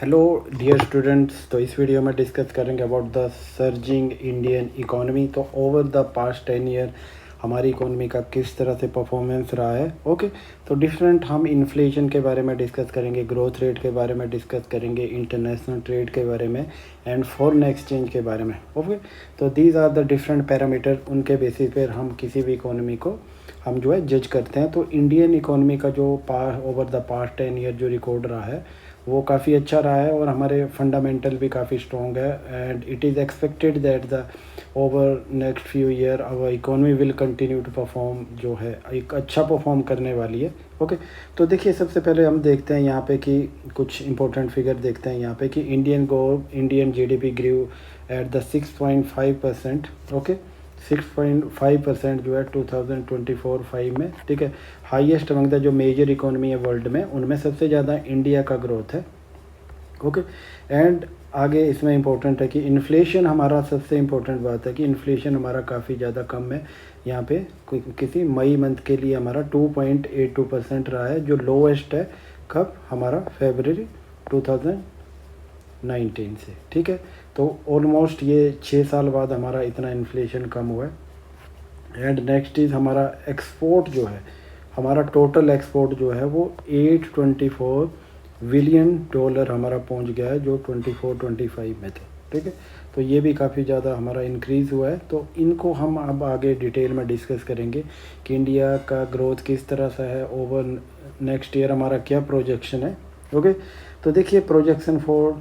Hello dear students. तो इस video में डिस्कस करेंगे about the surging Indian economy. तो ओवर द पास्ट 10 ईयर हमारी इकोनॉमी का किस तरह से परफॉर्मेंस रहा है। ओके, तो डिफरेंट हम इन्फ्लेशन के बारे में डिस्कस करेंगे, ग्रोथ रेट के बारे में डिस्कस करेंगे, इंटरनेशनल ट्रेड के बारे में एंड फॉरेन एक्सचेंज के बारे में। ओके, तो these are the different parameter, उनके बेसिस पर हम किसी भी इकोनॉमी को हम जो है जज करते हैं। तो इंडियन इकोनॉमी का जो ओवर द पास्ट 10 ईयर जो रिकॉर्ड रहा है वो काफ़ी अच्छा रहा है और हमारे फंडामेंटल भी काफ़ी स्ट्रॉन्ग है and it is expected that the over next few year our economy will continue to perform, जो है एक अच्छा परफॉर्म करने वाली है। ओके, तो देखिए सबसे पहले हम देखते हैं यहाँ पे कि कुछ इंपॉर्टेंट फिगर देखते हैं यहाँ पे कि Indian GDP grew at the 6.5%। Okay, 6.5% जो है 2024-5 में, ठीक है, हाईएस्ट अमंग द जो मेजर इकोनॉमी है वर्ल्ड में, उनमें सबसे ज़्यादा इंडिया का ग्रोथ है। ओके, एंड आगे इसमें इम्पोर्टेंट है कि इन्फ्लेशन हमारा, सबसे इम्पोर्टेंट बात है कि इन्फ्लेशन हमारा काफ़ी ज़्यादा कम है। यहाँ पे किसी मई मंथ के लिए हमारा 2.82% रहा है, जो लोएस्ट है कब, हमारा फरवरी 2019 से, ठीक है। तो ऑलमोस्ट ये 6 साल बाद हमारा इतना इन्फ्लेशन कम हुआ है। एंड नेक्स्ट इज़ हमारा एक्सपोर्ट जो है, हमारा टोटल एक्सपोर्ट जो है वो 824 बिलियन डॉलर हमारा पहुंच गया है, जो 24-25 में थे, ठीक है। तो ये भी काफ़ी ज़्यादा हमारा इंक्रीज़ हुआ है। तो इनको हम अब आगे डिटेल में डिस्कस करेंगे कि इंडिया का ग्रोथ किस तरह से है, ओवर नेक्स्ट ईयर हमारा क्या प्रोजेक्शन है। ओके, तो देखिए प्रोजेक्शन फॉर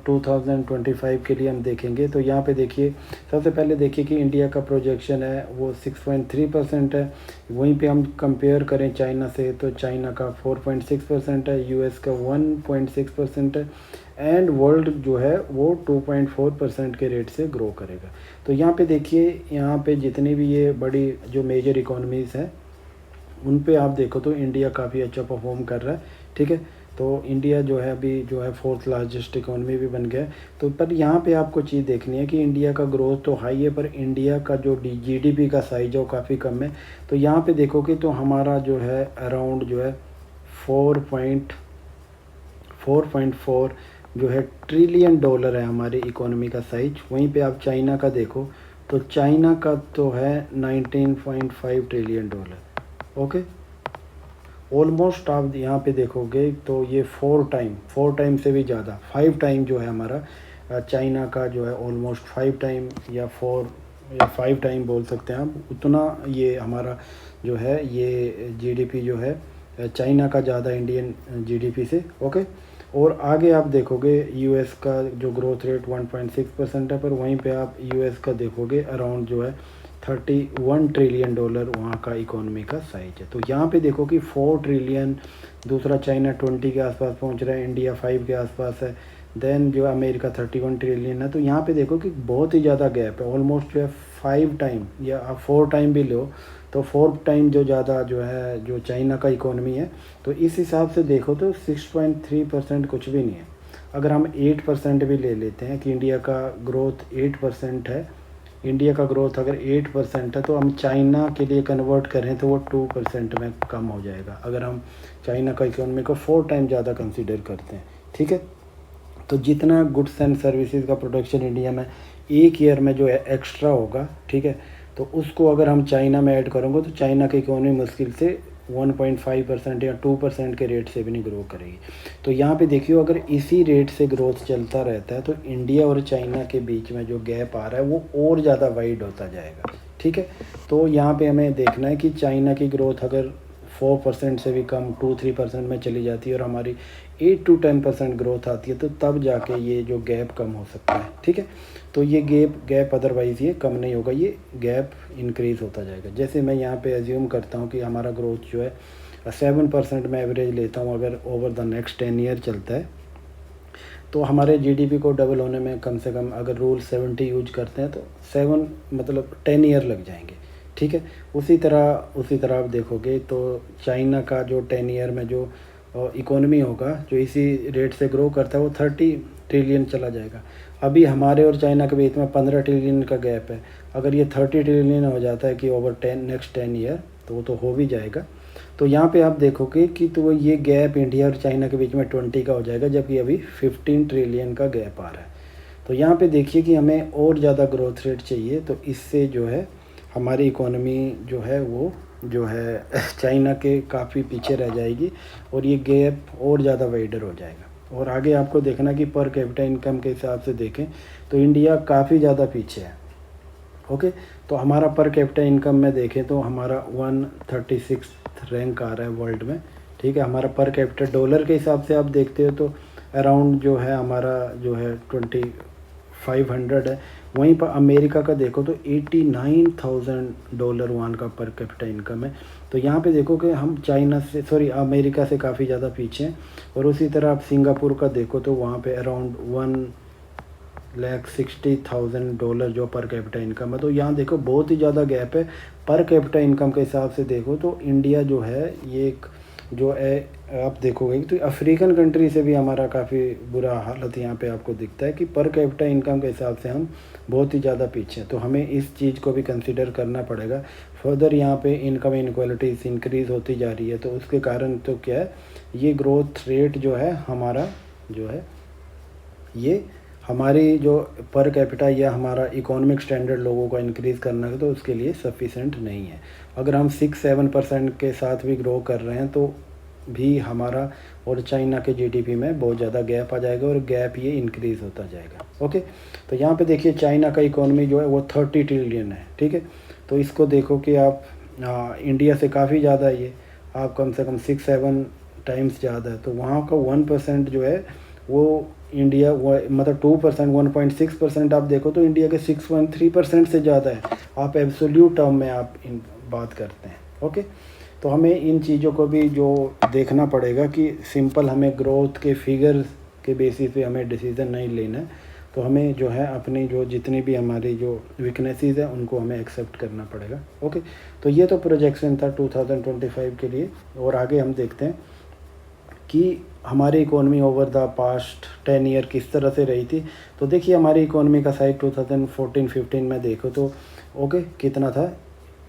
2025 के लिए हम देखेंगे। तो यहाँ पे देखिए सबसे पहले देखिए कि इंडिया का प्रोजेक्शन है वो 6.3% है। वहीं पे हम कंपेयर करें चाइना से, तो चाइना का 4.6% है, यूएस का 1.6% है एंड वर्ल्ड जो है वो 2.4% के रेट से ग्रो करेगा। तो यहाँ पे देखिए, यहाँ पे जितनी भी ये बड़ी जो मेजर इकोनॉमीज़ हैं उन पे आप देखो तो इंडिया काफ़ी अच्छा परफॉर्म कर रहा है, ठीक है। तो इंडिया जो है अभी जो है 4th लार्जेस्ट इकोनॉमी भी बन गया है। तो पर यहाँ पे आपको चीज़ देखनी है कि इंडिया का ग्रोथ तो हाई है, पर इंडिया का जो जीडीपी का साइज है वो काफ़ी कम है। तो यहाँ पे देखोगे तो हमारा जो है अराउंड जो है 4.4 जो है ट्रिलियन डॉलर है हमारी इकोनॉमी का साइज। वहीं पे आप चाइना का देखो तो चाइना का तो है 19.5 ट्रिलियन डॉलर। ओके, ऑलमोस्ट आप यहाँ पे देखोगे तो ये 4 टाइम से भी ज़्यादा, 5 टाइम जो है हमारा चाइना का जो है, ऑलमोस्ट 5 टाइम या 5 टाइम बोल सकते हैं आप, उतना ये हमारा जो है ये जीडीपी जो है चाइना का ज़्यादा इंडियन जीडीपी से। ओके, और आगे आप देखोगे यूएस का जो ग्रोथ रेट 1.6% है, पर वहीं पे आप यूएस का देखोगे अराउंड जो है 31 ट्रिलियन डॉलर वहाँ का इकोनॉमी का साइज है। तो यहाँ पे देखो कि 4 ट्रिलियन, दूसरा चाइना 20 के आसपास पहुँच रहा है, इंडिया 5 के आसपास है, देन जो अमेरिका 31 ट्रिलियन है। तो यहाँ पे देखो कि बहुत ही ज़्यादा गैप है, ऑलमोस्ट जो है 5 टाइम या आप 4 टाइम भी लो तो 4 टाइम जो ज़्यादा जो है जो चाइना का इकोनॉमी है। तो इस हिसाब से देखो तो 6.3% कुछ भी नहीं है। अगर हम 8% भी ले लेते हैं कि इंडिया का ग्रोथ 8% है, इंडिया का ग्रोथ अगर 8% है तो हम चाइना के लिए कन्वर्ट करें तो वो 2% में कम हो जाएगा, अगर हम चाइना का इकोनॉमी को 4 टाइम ज़्यादा कंसीडर करते हैं, ठीक है। तो जितना गुड्स एंड सर्विसेज का प्रोडक्शन इंडिया में एक ईयर में जो है एक्स्ट्रा होगा, ठीक है, तो उसको अगर हम चाइना में ऐड करेंगे तो चाइना की इकोनॉमी मुश्किल से 1.5% या 2% के रेट से भी नहीं ग्रो करेगी। तो यहाँ पे देखिए अगर इसी रेट से ग्रोथ चलता रहता है तो इंडिया और चाइना के बीच में जो गैप आ रहा है वो और ज़्यादा वाइड होता जाएगा, ठीक है। तो यहाँ पे हमें देखना है कि चाइना की ग्रोथ अगर 4% से भी कम 2-3% में चली जाती है और हमारी 8-10% ग्रोथ आती है, तो तब जाके ये जो गैप कम हो सकता है, ठीक है। तो ये गैप अदरवाइज़ ये कम नहीं होगा, ये गैप इंक्रीज़ होता जाएगा। जैसे मैं यहाँ पे एज्यूम करता हूँ कि हमारा ग्रोथ जो है 7% में एवरेज लेता हूँ, अगर ओवर द नेक्स्ट 10 ईयर चलता है तो हमारे जीडीपी को डबल होने में कम से कम, अगर रूल 70 यूज करते हैं तो 7 मतलब 10 ईयर लग जाएंगे, ठीक है। उसी तरह आप देखोगे तो चाइना का जो 10 ईयर में जो इकोनॉमी होगा, जो इसी रेट से ग्रो करता है, वो 30 ट्रिलियन चला जाएगा। अभी हमारे और चाइना के बीच में 15 ट्रिलियन का गैप है। अगर ये 30 ट्रिलियन हो जाता है कि ओवर नेक्स्ट 10 ईयर, तो वो तो हो भी जाएगा। तो यहाँ पे आप देखोगे कि तो ये गैप इंडिया और चाइना के बीच में 20 का हो जाएगा, जबकि अभी 15 ट्रिलियन का गैप आ रहा है। तो यहाँ पे देखिए कि हमें और ज़्यादा ग्रोथ रेट चाहिए, तो इससे जो है हमारी इकोनॉमी जो है वो जो है चाइना के काफ़ी पीछे रह जाएगी और ये गैप और ज़्यादा वाइडर हो जाएगा। और आगे आपको देखना कि पर कैपिटा इनकम के हिसाब से देखें तो इंडिया काफ़ी ज़्यादा पीछे है। ओके, तो हमारा पर कैपिटा इनकम में देखें तो हमारा 136 रैंक आ रहा है वर्ल्ड में। ठीक है, हमारा पर कैपिटा डॉलर के हिसाब से आप देखते हो तो अराउंड जो है हमारा जो है 2500 है। वहीं पर अमेरिका का देखो तो $89,000 वहाँ का पर कैपिटा इनकम है। तो यहाँ पे देखो कि हम चाइना से अमेरिका से काफ़ी ज़्यादा पीछे हैं। और उसी तरह आप सिंगापुर का देखो तो वहाँ पे अराउंड $1,60,000 जो पर कैपिटा इनकम है। तो यहाँ देखो बहुत ही ज़्यादा गैप है। पर कैपिटा इनकम के हिसाब से देखो तो इंडिया जो है ये एक जो है आप देखोगे तो अफ्रीकन कंट्री से भी हमारा काफ़ी बुरा हालत यहाँ पे आपको दिखता है कि पर कैपिटा इनकम के हिसाब से हम बहुत ही ज़्यादा पीछे हैं। तो हमें इस चीज़ को भी कंसिडर करना पड़ेगा। फर्दर यहाँ पे इनकम इनक्वालिटीज़ इंक्रीज़ होती जा रही है, तो उसके कारण तो क्या है ये ग्रोथ रेट जो है हमारा जो है ये हमारी जो पर कैपिटा या हमारा इकोनॉमिक स्टैंडर्ड लोगों का इंक्रीज़ करना है तो उसके लिए सफिशेंट नहीं है। अगर हम 6-7% के साथ भी ग्रो कर रहे हैं तो भी हमारा और चाइना के जीडीपी में बहुत ज़्यादा गैप आ जाएगा और गैप ये इंक्रीज़ होता जाएगा। ओके, तो यहाँ पे देखिए चाइना का इकोनॉमी जो है वो 30 ट्रिलियन है। ठीक है, तो इसको देखो कि आप इंडिया से काफ़ी ज़्यादा है, ये आप कम से कम 6-7 टाइम्स ज़्यादा है। तो वहाँ का 1% जो है वो इंडिया मतलब 2% 1.6% आप देखो तो इंडिया के 6.3% से ज़्यादा है। आप एब्सोल्यूट टर्म में आप इन बात करते हैं। ओके, तो हमें इन चीज़ों को भी जो देखना पड़ेगा कि सिंपल हमें ग्रोथ के फिगर्स के बेसिस पे हमें डिसीज़न नहीं लेना है। तो हमें जो है अपनी जो जितनी भी हमारी जो वीकनेसेस है उनको हमें एक्सेप्ट करना पड़ेगा। ओके, तो ये तो प्रोजेक्शन था 2025 के लिए। और आगे हम देखते हैं कि हमारी economy over the past 10 year किस तरह से रही थी। तो देखिए हमारी इकोनॉमी का साइज 2014-15 में देखो तो ओके कितना था,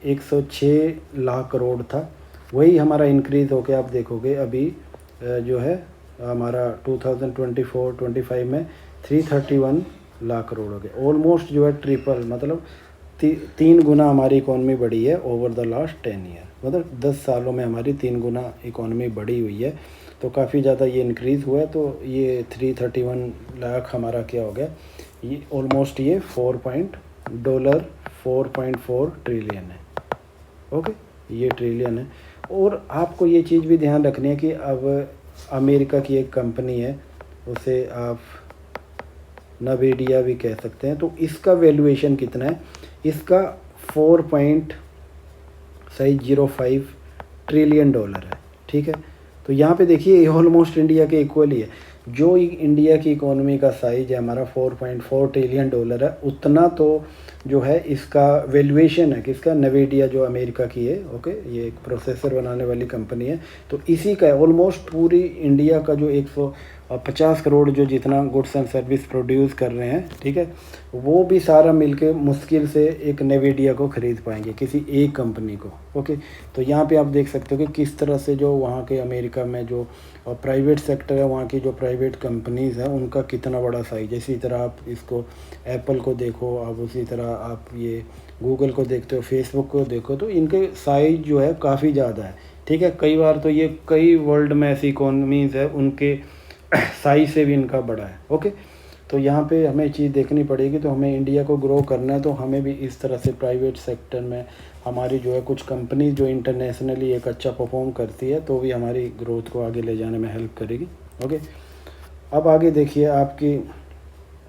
106 लाख करोड़ था। वही हमारा इंक्रीज़ होके आप देखोगे अभी जो है हमारा 2024-25 में 331 लाख करोड़ हो गए। ऑलमोस्ट जो है ट्रिपल, मतलब 3 गुना हमारी इकोनॉमी बढ़ी है ओवर द लास्ट 10 ईयर। मतलब 10 सालों में हमारी 3 गुना इकोनॉमी बढ़ी हुई है। तो काफ़ी ज़्यादा ये इंक्रीज़ हुआ है। तो ये 331 लाख हमारा क्या हो गया, ये ऑलमोस्ट ये $4.4 ट्रिलियन है। ओके, ये ट्रिलियन है। और आपको ये चीज़ भी ध्यान रखनी है कि अब अमेरिका की एक कंपनी है, उसे आप नवीडिया भी कह सकते हैं। तो इसका वैल्यूएशन कितना है, इसका 4.05 ट्रिलियन डॉलर है। ठीक है, तो यहाँ पे देखिए ये ऑलमोस्ट इंडिया के इक्वल ही है। जो इंडिया की इकोनॉमी का साइज है हमारा 4.4 ट्रिलियन डॉलर है, उतना तो जो है इसका वैल्यूएशन है किसका, नवीडिया जो अमेरिका की है। ओके, ये एक प्रोसेसर बनाने वाली कंपनी है। तो इसी का ऑलमोस्ट पूरी इंडिया का जो 150 करोड़ जो जितना गुड्स एंड सर्विस प्रोड्यूस कर रहे हैं, ठीक है, वो भी सारा मिलके मुश्किल से एक नवीडिया को ख़रीद पाएंगे, किसी एक कंपनी को। ओके, तो यहाँ पे आप देख सकते हो कि किस तरह से जो वहाँ के अमेरिका में जो प्राइवेट सेक्टर है, वहाँ की जो प्राइवेट कंपनीज़ हैं उनका कितना बड़ा साइज है। इसी तरह आप इसको एप्पल को देखो, आप उसी तरह आप ये गूगल को देखते हो, फेसबुक को देखो, तो इनके साइज जो है काफ़ी ज़्यादा है। ठीक है, कई बार तो ये कई वर्ल्ड में ऐसी इकोनॉमीज़ है उनके साइज से भी इनका बड़ा है। ओके, तो यहाँ पे हमें चीज़ देखनी पड़ेगी। तो हमें इंडिया को ग्रो करना है तो हमें भी इस तरह से प्राइवेट सेक्टर में हमारी जो है कुछ कंपनी जो इंटरनेशनली एक अच्छा परफॉर्म करती है तो भी हमारी ग्रोथ को आगे ले जाने में हेल्प करेगी। ओके, अब आगे देखिए आपकी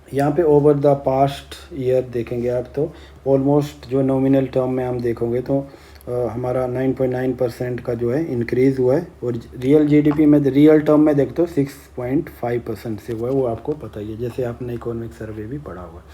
यहाँ पे ओवर द पास्ट ईयर देखेंगे आप तो ऑलमोस्ट जो नॉमिनल टर्म में हम देखोगे तो हमारा 9.9% का जो है इंक्रीज़ हुआ है। और रियल जीडीपी में रियल टर्म में देखते हो 6.5% से हुआ है, वो आपको पता ही है, जैसे आपने इकोनॉमिक सर्वे भी पढ़ा हुआ है।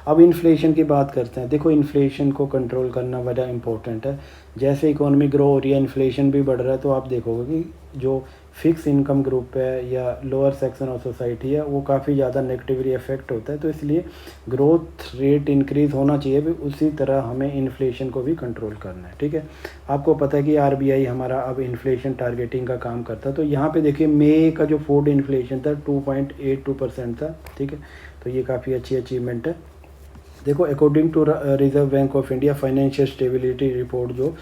अब इन्फ्लेशन की बात करते हैं। देखो इन्फ्लेशन को कंट्रोल करना बड़ा इम्पोर्टेंट है। जैसे इकोनॉमी ग्रो हो रही है, इन्फ्लेशन भी बढ़ रहा है, तो आप देखोगे कि जो फिक्स इनकम ग्रुप है या लोअर सेक्शन ऑफ सोसाइटी है वो काफ़ी ज़्यादा नेगेटिवली इफेक्ट होता है। तो इसलिए ग्रोथ रेट इंक्रीज़ होना चाहिए, भी उसी तरह हमें इन्फ्लेशन को भी कंट्रोल करना है। ठीक है, आपको पता है कि आरबीआई हमारा अब इन्फ्लेशन टारगेटिंग का काम करता है। तो यहाँ पे देखिए मई का जो फूड इन्फ्लेशन था 2.82% था। ठीक है, तो ये काफ़ी अच्छी अचीवमेंट है। देखो according to Reserve Bank of India financial stability report जो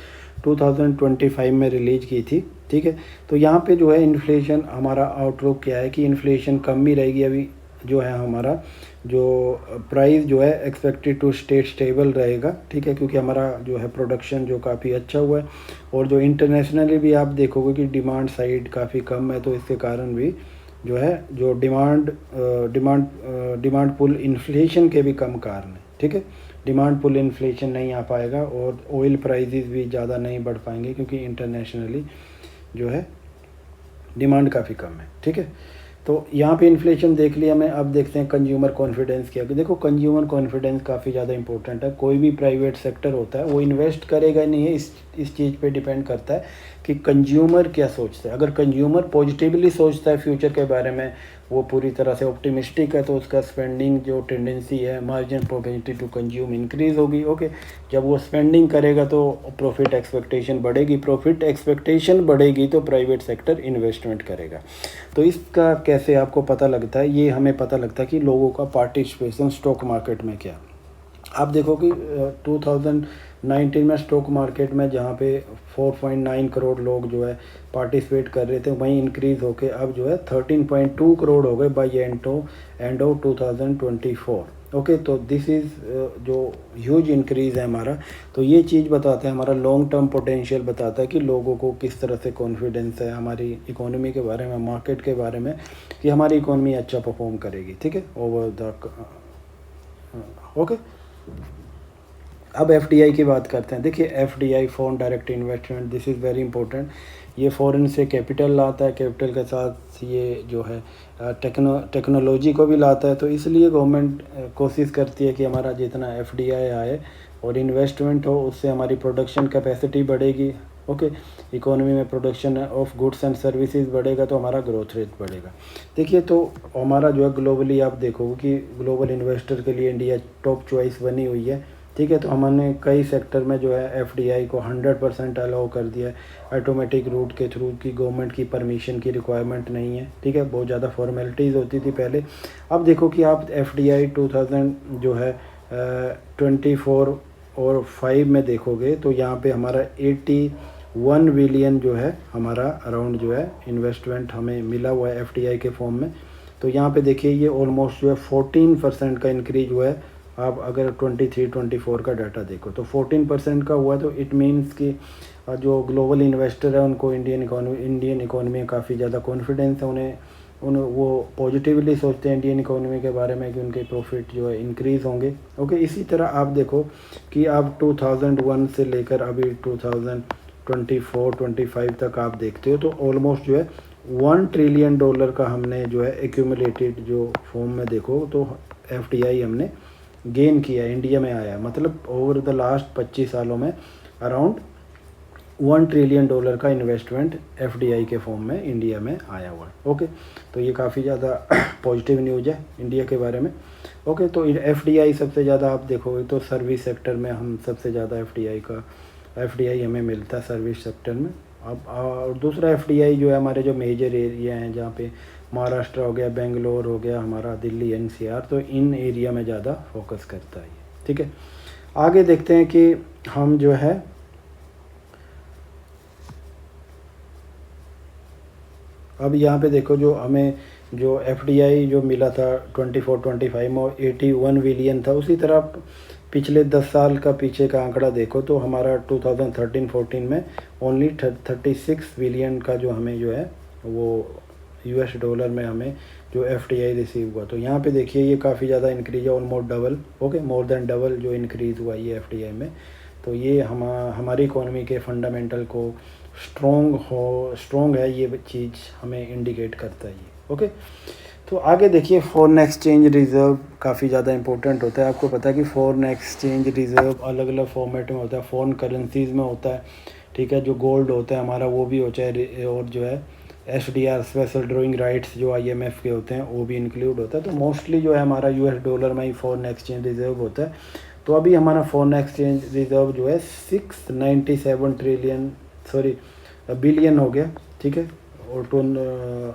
2025 में रिलीज की थी। ठीक है, तो यहाँ पे जो है इन्फ्लेशन हमारा आउटलुक क्या है कि इन्फ्लेशन कम ही रहेगी। अभी जो है हमारा जो प्राइस जो है एक्सपेक्टेड टू स्टे स्टेबल रहेगा। ठीक है, क्योंकि हमारा जो है प्रोडक्शन जो काफ़ी अच्छा हुआ है, और जो इंटरनेशनली भी आप देखोगे कि डिमांड साइड काफ़ी कम है, तो इसके कारण भी जो है जो डिमांड पुल इन्फ्लेशन के भी कम कारण है। ठीक है, डिमांड पुल इन्फ्लेशन नहीं आ पाएगा, और ऑयल प्राइसेस भी ज़्यादा नहीं बढ़ पाएंगे क्योंकि इंटरनेशनली जो है डिमांड काफ़ी कम है। ठीक है, तो यहाँ पे इन्फ्लेशन देख लिया मैं। अब देखते हैं कंज्यूमर कॉन्फिडेंस क्या है। देखो कंज्यूमर कॉन्फिडेंस काफ़ी ज़्यादा इंपॉर्टेंट है। कोई भी प्राइवेट सेक्टर होता है वो इन्वेस्ट करेगा नहीं है, इस चीज़ पे डिपेंड करता है कि कंज्यूमर क्या सोचता है। अगर कंज्यूमर पॉजिटिवली सोचता है फ्यूचर के बारे में, वो पूरी तरह से ऑप्टिमिस्टिक है, तो उसका स्पेंडिंग जो टेंडेंसी है, margin propensity to consume increase होगी। ओके, जब वो स्पेंडिंग करेगा तो प्रॉफिट एक्सपेक्टेशन बढ़ेगी, प्रॉफिट एक्सपेक्टेशन बढ़ेगी तो प्राइवेट सेक्टर इन्वेस्टमेंट करेगा। तो इसका कैसे आपको पता लगता है? ये हमें पता लगता है कि लोगों का पार्टिसिपेशन स्टॉक मार्केट में क्या। आप देखो कि 2019 में स्टॉक मार्केट में जहाँ पे 4.9 करोड़ लोग जो है पार्टिसिपेट कर रहे थे, वहीं इंक्रीज़ होके अब जो है 13.2 करोड़ हो गए बाई एंड ऑफ 2024। ओके, तो दिस इज़ जो ह्यूज इंक्रीज़ है हमारा। तो ये चीज़ बताता है, हमारा लॉन्ग टर्म पोटेंशियल बताता है कि लोगों को किस तरह से कॉन्फिडेंस है हमारी इकोनॉमी के बारे में, मार्केट के बारे में, कि हमारी इकोनॉमी अच्छा परफॉर्म करेगी। ठीक है, ओवर द ओके। अब एफडीआई की बात करते हैं। देखिए FDI foreign direct investment, this is very important. ये फॉरेन से कैपिटल लाता है, कैपिटल के साथ ये जो है टेक्नोलॉजी को भी लाता है। तो इसलिए गवर्नमेंट कोशिश करती है कि हमारा जितना एफडीआई आए और इन्वेस्टमेंट हो, उससे हमारी प्रोडक्शन कैपेसिटी बढ़ेगी। ओके, इकोनॉमी में production of goods and services बढ़ेगा तो हमारा ग्रोथ रेट बढ़ेगा। देखिए तो हमारा जो है ग्लोबली आप देखोगे कि ग्लोबल इन्वेस्टर के लिए इंडिया टॉप चॉइस बनी हुई है। ठीक है, तो हमने कई सेक्टर में जो है एफडीआई को 100% अलाउ कर दिया है। ऑटोमेटिक रूट के थ्रू की गवर्नमेंट की परमिशन की रिक्वायरमेंट नहीं है। ठीक है, बहुत ज़्यादा फॉर्मेलिटीज़ होती थी पहले। अब देखो कि आप एफडीआई 2000 जो है 24 और 5 में देखोगे तो यहाँ पे हमारा 81 बिलियन जो है हमारा अराउंड जो है इन्वेस्टमेंट हमें मिला हुआ है एफडीआई के फॉर्म में। तो यहाँ पे देखिए ये ऑलमोस्ट जो है 14% का इंक्रीज हुआ है। आप अगर 23-24 का डाटा देखो तो 14% का हुआ, तो इट मीन्स कि जो ग्लोबल इन्वेस्टर है उनको इंडियन इकोनॉमी में काफ़ी ज़्यादा कॉन्फिडेंस है। वो पॉजिटिवली सोचते हैं इंडियन इकोनॉमी के बारे में कि उनके प्रॉफिट जो है इंक्रीज़ होंगे। ओके, इसी तरह आप देखो कि आप 2001 से लेकर अभी 2024-25 तक आप देखते हो तो ऑलमोस्ट जो है $1 ट्रिलियन का हमने जो है एक्यूमुलेटेड जो फॉर्म में देखो तो एफडीआई हमने गेन किया, इंडिया में आया। मतलब ओवर द लास्ट 25 सालों में अराउंड $1 ट्रिलियन का इन्वेस्टमेंट एफडीआई के फॉर्म में इंडिया में आया हुआ है। ओके, तो ये काफ़ी ज़्यादा पॉजिटिव न्यूज़ है इंडिया के बारे में। ओके, तो एफडीआई सबसे ज़्यादा आप देखोगे तो सर्विस सेक्टर में हम सबसे ज़्यादा एफडीआई हमें मिलता है सर्विस सेक्टर में। अब और दूसरा एफडीआई जो है हमारे जो मेजर एरिया हैं जहाँ पे महाराष्ट्र हो गया, बेंगलोर हो गया, हमारा दिल्ली एनसीआर, तो इन एरिया में ज़्यादा फोकस करता है। ठीक है, आगे देखते हैं कि हम जो है अब यहाँ पे देखो जो हमें जो एफडीआई जो मिला था 24-25 में 81 बिलियन था, उसी तरह पिछले 10 साल का पीछे का आंकड़ा देखो तो हमारा 2013-14 में ओनली 36 बिलियन का जो हमें जो है वो यूएस डॉलर में हमें जो एफडीआई रिसीव हुआ। तो यहाँ पे देखिए ये काफ़ी ज़्यादा इंक्रीज है, almost double. Okay, more than double जो इंक्रीज़ हुआ ये एफडीआई में। तो ये हमारी इकोनॉमी के फंडामेंटल को स्ट्रॉन्ग है, ये चीज़ हमें इंडिकेट करता है ये। ओके, तो आगे देखिए फॉरेन एक्सचेंज रिज़र्व काफ़ी ज़्यादा इंपॉर्टेंट होता है। आपको पता है कि फॉरेन एक्सचेंज रिज़र्व अलग अलग फॉर्मेट में होता है, फॉरेन करेंसीज़ में होता है, ठीक है। जो गोल्ड होता है हमारा वो भी होता है, और जो है SDR स्पेशल ड्राइंग राइट्स जो IMF के होते हैं वो भी इंक्लूड होता है। तो मोस्टली जो है हमारा US डॉलर में ही फॉरेन एक्सचेंज रिज़र्व होता है। तो अभी हमारा फॉरेन एक्सचेंज रिज़र्व जो है 697 ट्रिलियन बिलियन हो गया, ठीक है। और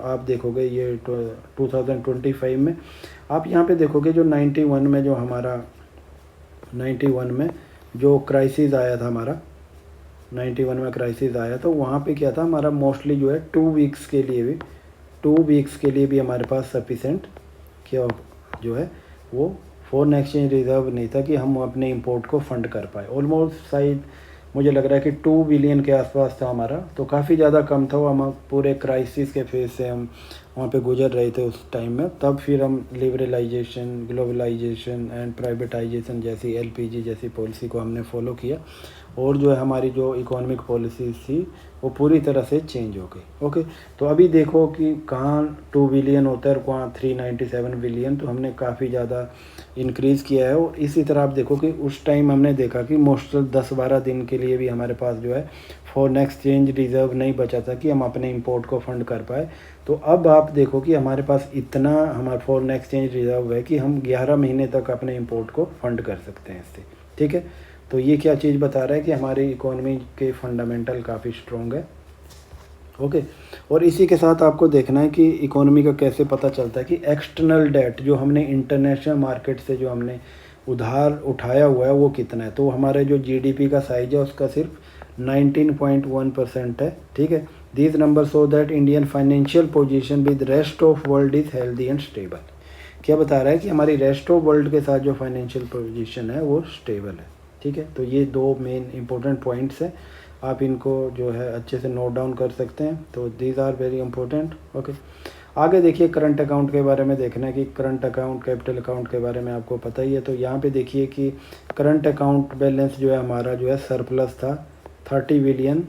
आप देखोगे ये 2025 में आप यहाँ पे देखोगे जो 91 में जो हमारा 91 में जो क्राइसिस आया था हमारा 91 में क्राइसिस आया, तो वहाँ पे क्या था हमारा मोस्टली जो है 2 वीक्स के लिए भी हमारे पास सफिशेंट क्या जो है वो फॉरेन एक्सचेंज रिज़र्व नहीं था कि हम अपने इंपोर्ट को फंड कर पाए। ऑलमोस्ट शायद मुझे लग रहा है कि 2 बिलियन के आसपास था हमारा, तो काफ़ी ज़्यादा कम था। वो हम पूरे क्राइसिस के फेज से हम वहाँ पे गुजर रहे थे उस टाइम में। तब फिर हम लिबरलाइजेशन, ग्लोबलाइजेशन एंड प्राइवेटाइजेशन जैसी LPG जैसी पॉलिसी को हमने फॉलो किया, और जो है हमारी जो इकोनॉमिक पॉलिसीज थी वो पूरी तरह से चेंज हो गई। ओके, तो अभी देखो कि कहाँ 2 बिलियन होता है और कहाँ 397 बिलियन, तो हमने काफ़ी ज़्यादा इंक्रीज़ किया है। और इसी तरह आप देखो कि उस टाइम हमने देखा कि मोस्टल 10-12 दिन के लिए भी हमारे पास जो है फॉरेन एक्सचेंज रिज़र्व नहीं बचा था कि हम अपने इंपोर्ट को फंड कर पाए। तो अब आप देखो कि हमारे पास इतना हमारा फॉरेन एक्सचेंज रिज़र्व है कि हम 11 महीने तक अपने इंपोर्ट को फंड कर सकते हैं इससे, ठीक है। तो ये क्या चीज़ बता रहा है कि हमारी इकोनॉमी के फंडामेंटल काफ़ी स्ट्रॉन्ग है। ओके, और इसी के साथ आपको देखना है कि इकोनॉमी का कैसे पता चलता है कि एक्सटर्नल डेट जो हमने इंटरनेशनल मार्केट से जो हमने उधार उठाया हुआ है वो कितना है। तो हमारे जो GDP का साइज है उसका सिर्फ 19.1% है, ठीक है। These number show that Indian financial position with rest of world is healthy and stable. क्या बता रहा है कि हमारी रेस्ट ऑफ वर्ल्ड के साथ जो फाइनेंशियल पोजीशन है वो स्टेबल है, ठीक है। तो ये 2 मेन इंपॉर्टेंट पॉइंट्स हैं, आप इनको जो है अच्छे से नोट डाउन कर सकते हैं। तो these are very important. Okay, आगे देखिए करंट अकाउंट के बारे में देखना है कि करंट अकाउंट कैपिटल अकाउंट के बारे में आपको पता ही है। तो यहाँ पे देखिए कि करंट अकाउंट बैलेंस जो है हमारा जो है सरप्लस था 30 बिलियन,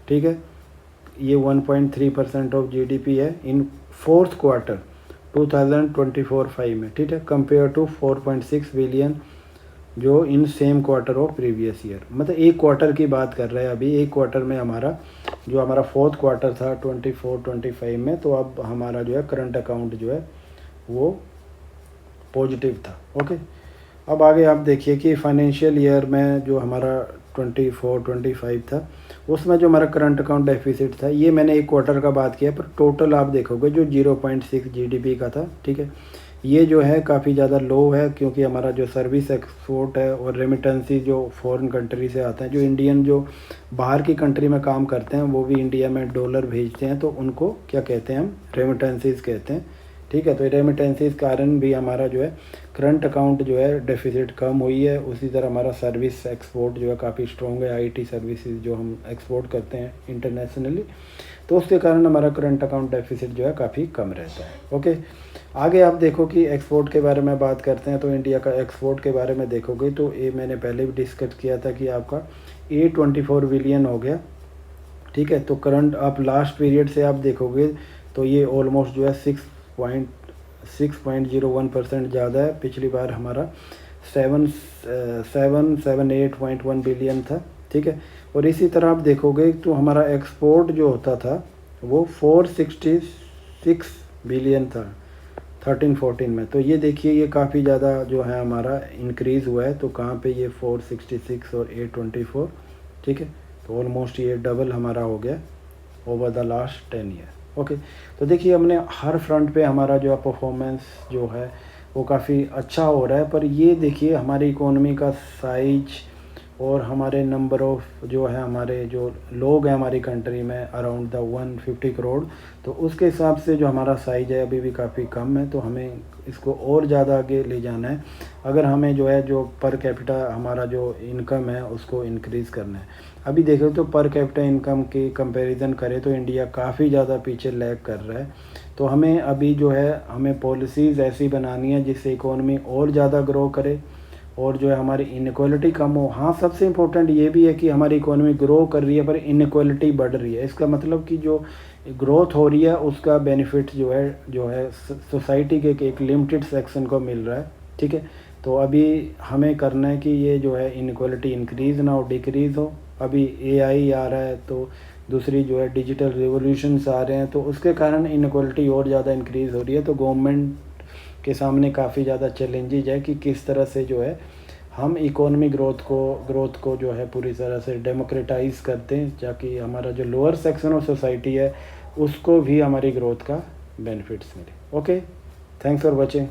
ठीक है। ये 1.3% ऑफ GDP है इन फोर्थ क्वार्टर 2024-5 में, ठीक है, कंपेयर टू 4.6 बिलियन जो in same quarter of previous year. मतलब एक क्वार्टर की बात कर रहे हैं अभी, एक क्वार्टर में हमारा जो हमारा फोर्थ क्वार्टर था 24-25 में, तो अब हमारा जो है करंट अकाउंट जो है वो पॉजिटिव था। ओके, अब आगे आप देखिए कि फाइनेंशियल ईयर में जो हमारा 24-25 था उसमें जो हमारा करंट अकाउंट डेफिसिट था, ये मैंने एक क्वार्टर का बात किया, पर टोटल आप देखोगे जो 0.6 GDP का था, ठीक है। ये जो है काफ़ी ज़्यादा लो है क्योंकि हमारा जो सर्विस एक्सपोर्ट है और रेमिटेंसी जो फॉरेन कंट्री से आते हैं, जो इंडियन जो बाहर की कंट्री में काम करते हैं वो भी इंडिया में डॉलर भेजते हैं, तो उनको क्या कहते हैं हम रेमिटेंसीज कहते हैं, ठीक है। तो रेमिटेंसीज कारण भी हमारा जो है करंट अकाउंट जो है डेफिसिट कम हुई है। उसी तरह हमारा सर्विस एक्सपोर्ट जो है काफ़ी स्ट्रॉन्ग है, IT सर्विसेज जो हम एक्सपोर्ट करते हैं इंटरनेशनली, तो उसके कारण हमारा करंट अकाउंट डेफिसिट जो है काफ़ी कम रहता है। ओके, आगे आप देखो कि एक्सपोर्ट के बारे में बात करते हैं। तो इंडिया का एक्सपोर्ट के बारे में देखोगे तो ये मैंने पहले भी डिस्कस किया था कि आपका 824 बिलियन हो गया, ठीक है। तो करंट आप लास्ट पीरियड से आप देखोगे तो ये ऑलमोस्ट जो है 6.01% ज़्यादा है। पिछली बार हमारा 778.1 बिलियन था, ठीक है। और इसी तरह आप देखोगे तो हमारा एक्सपोर्ट जो होता था वो 466 बिलियन था 13-14 में। तो ये देखिए ये काफ़ी ज़्यादा जो है हमारा इंक्रीज़ हुआ है। तो कहाँ पे ये 466 और 824, ठीक है। तो ऑलमोस्ट ये डबल हमारा हो गया over the last 10 year. Okay, तो देखिए हमने हर फ्रंट पे हमारा जो परफॉर्मेंस जो है वो काफ़ी अच्छा हो रहा है। पर ये देखिए हमारी इकोनॉमी का साइज और हमारे नंबर ऑफ जो है हमारे जो लोग हैं हमारी कंट्री में अराउंड द 150 करोड़, तो उसके हिसाब से जो हमारा साइज है अभी भी काफ़ी कम है। तो हमें इसको और ज़्यादा आगे ले जाना है अगर हमें जो है जो पर कैपिटा हमारा जो इनकम है उसको इंक्रीज़ करना है। अभी देखो तो पर कैपिटा इनकम की कंपैरिजन करें तो इंडिया काफ़ी ज़्यादा पीछे लैग कर रहा है। तो हमें अभी जो है हमें पॉलिसीज़ ऐसी बनानी है जिससे इकोनॉमी और ज़्यादा ग्रो करे और जो है हमारी इनक्वालिटी कम हो। हाँ, सबसे इम्पोर्टेंट ये भी है कि हमारी इकोनॉमी ग्रो कर रही है पर इनक्वालिटी बढ़ रही है। इसका मतलब कि जो ग्रोथ हो रही है उसका बेनिफिट जो है सोसाइटी के एक लिमिटेड सेक्शन को मिल रहा है, ठीक है। तो अभी हमें करना है कि ये जो है इनक्वालिटी इंक्रीज़ ना हो, डिक्रीज़ हो। अभी एआई आ रहा है, तो दूसरी जो है डिजिटल रिवोल्यूशंस आ रहे हैं, तो उसके कारण इनक्वालिटी और ज़्यादा इंक्रीज़ हो रही है। तो गवर्नमेंट के सामने काफ़ी ज़्यादा चैलेंजेज है कि किस तरह से जो है हम इकोनॉमी ग्रोथ को जो है पूरी तरह से डेमोक्रेटाइज करते हैं, ताकि हमारा जो लोअर सेक्शन ऑफ सोसाइटी है उसको भी हमारी ग्रोथ का बेनिफिट्स मिले। Okay, thanks for watching.